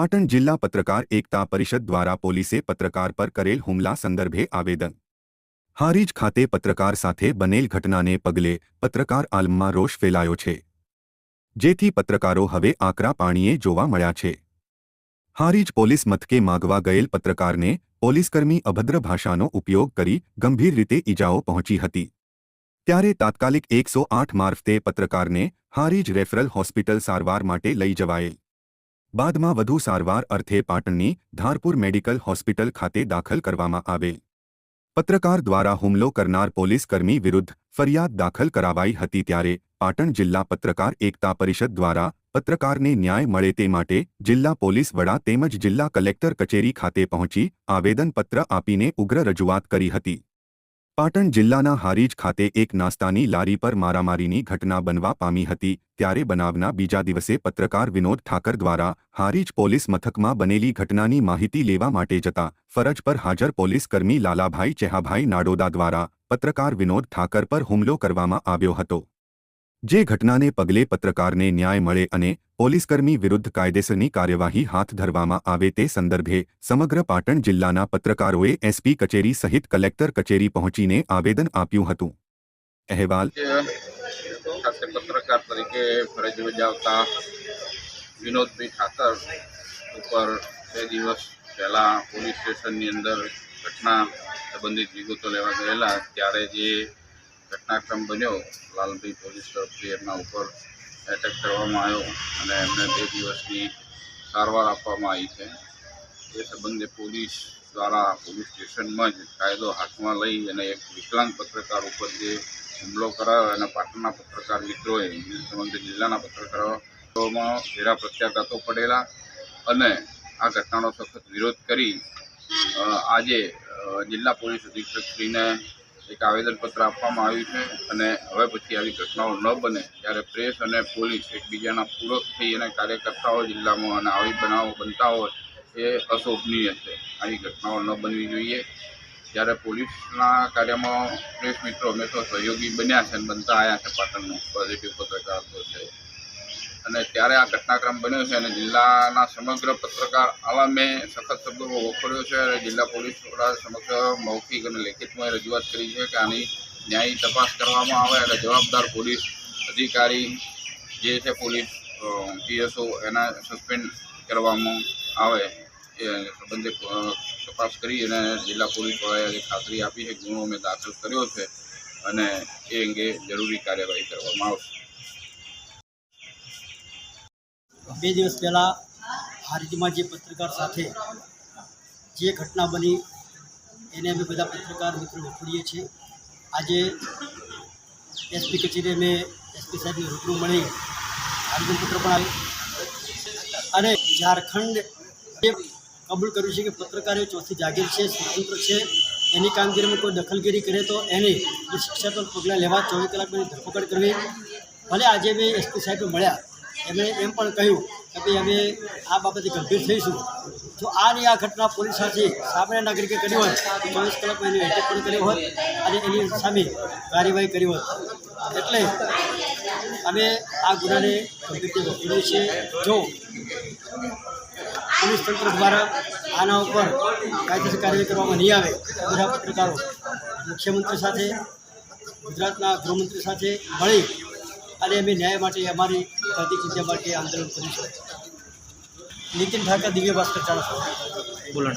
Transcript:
પાટણ જિલ્લા પત્રકાર એકતા પરિષદ દ્વારા પોલીસે પત્રકાર પર કરેલ હુમલા સંદર્ભે આવેદન। હારીજ ખાતે પત્રકાર સાથે બનેલ ઘટનાને પગલે પત્રકાર આલમમાં રોષ ફેલાયો છે, જેથી પત્રકારો હવે આકરા પાણીએ જોવા મળ્યા છે। હારીજ પોલીસ મથકે માગવા ગયેલ પત્રકારને પોલીસકર્મી અભદ્ર ભાષાનો ઉપયોગ કરી ગંભીર રીતે ઈજાઓ પહોંચી હતી, ત્યારે તાત્કાલિક 108 મારફતે પત્રકારને હારીજ રેફરલ હોસ્પિટલ સારવાર માટે લઈ જવાયેલ। બાદમાં વધુ સારવાર અર્થે પાટણની ધારપુર મેડિકલ હોસ્પિટલ ખાતે દાખલ કરવામાં આવેલ। પત્રકાર દ્વારા હુમલો કરનાર પોલીસકર્મી વિરુદ્ધ ફરિયાદ દાખલ કરાવાઈ હતી, ત્યારે પાટણ જિલ્લા પત્રકાર એકતા પરિષદ દ્વારા પત્રકારને ન્યાય મળે તે માટે જિલ્લા પોલીસ વડા તેમજ જિલ્લા કલેક્ટર કચેરી ખાતે પહોંચી આવેદનપત્ર આપીને ઉગ્ર રજૂઆત કરી હતી। પાટણ જિલ્લાના હારીજ ખાતે એક નાસ્તાની લારી પર મારામારીની ઘટના બનવા પામી હતી, ત્યારે બનાવના બીજા દિવસે પત્રકાર વિનોદ ઠાકર દ્વારા હારીજ પોલીસ મથકમાં બનેલી ઘટનાની માહિતી લેવા માટે જતા ફરજ પર હાજર પોલીસકર્મી લાલાભાઈ ચેહાભાઈ નાડોદા દ્વારા પત્રકાર વિનોદ ઠાકર પર હુમલો કરવામાં આવ્યો હતો, જે ઘટનાને પગલે પત્રકારને ન્યાય મળે અને પોલીસકર્મી વિરુદ્ધ કાયદેસરની કાર્યવાહી હાથ ધરવામાં આવે તે સંદર્ભે સમગ્ર પાટણ જિલ્લાના પત્રકારોએ એસપી કચેરી સહિત કલેક્ટર કચેરી પહોંચીને આવેદન આપ્યું હતું। અહેવાલ પત્રકાર તરીકે ફરજ બજાવતા વિનોદભાઈ ઠાકર ઉપર 2 દિવસ પહેલા પોલીસ સ્ટેશનની અંદર ઘટના સંબંધિત વિગતો લેવા ગયેલા, ત્યારે જે ઘટનાક્રમ બન્યો, લાલભાઈ પોલીસ તરફથી એમના ઉપર એટેક કરવામાં આવ્યો અને એમને 2 દિવસની સારવાર આપવામાં આવી છે। એ સંબંધે પોલીસ દ્વારા પોલીસ સ્ટેશનમાં જ કાયદો હાથમાં લઈ અને એક વિકલાંગ પત્રકાર ઉપર જે હુમલો કરાયો અને પાટણના પત્રકાર મિત્રોએ સમગ્ર જિલ્લાના પત્રકારોમાં ઘેરા પ્રત્યાઘાતો પડેલા અને આ ઘટનાનો સખત વિરોધ કરી આજે જિલ્લા પોલીસ અધિક્ષકશ્રીને એક આવેદનપત્ર આપવામાં આવ્યું છે અને હવે પછી આવી ઘટનાઓ ન બને ત્યારે પ્રેસ અને પોલીસ એકબીજાના પૂરક થઈ અને કાર્ય કરતા હોય જિલ્લામાં અને આવી બનાવો બનતા હોય એ અશોભનીય છે। આવી ઘટનાઓ ન બનવી જોઈએ। જ્યારે પોલીસના કાર્યમાં પ્રેસ મિત્રો હંમેશા સહયોગી બન્યા છે અને બનતા આવ્યા છે, પાટણનો પોઝિટિવ પત્રકારત્વ છે, અને ત્યારે આ ઘટનાક્રમ બન્યો છે અને જિલ્લાના સમગ્ર પત્રકાર આલમે સખત શબ્દોમાં વખોડ્યો છે અને જિલ્લા પોલીસ વડા સમક્ષ મૌખિક અને લેખિતમાં રજૂઆત કરી છે કે આની ન્યાયી તપાસ કરવામાં આવે અને જવાબદાર પોલીસ અધિકારી જે છે પોલીસ પીએસઓ એના સસ્પેન્ડ કરવામાં આવે એ સંબંધે તપાસ કરી અને જિલ્લા પોલીસ વડાએ ખાતરી આપી છે, ગુનો અમે દાખલ કર્યો છે અને એ અંગે જરૂરી કાર્યવાહી કરવામાં આવશે। 2 દિવસ પહેલાં હારીજમાં જે પત્રકાર સાથે જે ઘટના બની એને અમે બધા પત્રકાર મિત્રો વખોડીએ છીએ। આજે એસપી કચેરી અમે એસપી સાહેબને રૂબરૂ મળી આવેદનપત્ર પણ આવ્યું અને ઝારખંડ એ કબૂલ કર્યું છે કે પત્રકાર એ ચોથી જાગીર છે, સ્વતંત્ર છે, એની કામગીરીમાં કોઈ દખલગીરી કરે તો એની શિક્ષાત્મક પગલાં લેવા 24 કલાકની ધરપકડ કરવી। ભલે આજે અમે એસપી સાહેબને મળ્યા, એમણે એમ પણ કહ્યું કે ભાઈ અમે આ બાબતે ગંભીર થઈશું, જો આની આ ઘટના પોલીસ સાથે સામાન્ય નાગરિકે કરી હોત તો 24 કલાકમાં એની એટેક પણ કર્યો હોત અને એની સામે કાર્યવાહી કરી હોત। એટલે અમે આ ગુનાને ગંભીરથી વખોડીએ છીએ। જો પોલીસ તંત્ર દ્વારા આના ઉપર કાયદેસર કાર્યવાહી કરવામાં નહીં આવે તો બધા પત્રકારો મુખ્યમંત્રી સાથે, ગુજરાતના ગૃહમંત્રી સાથે મળી અને અમે ન્યાય માટે અમારી પ્રતિક જગ્યા માટે આંદોલન કરીશું। નીતિન ઠાકર, દિવ્ય ભાસ્કર, ચાણસ્મા। બોલો।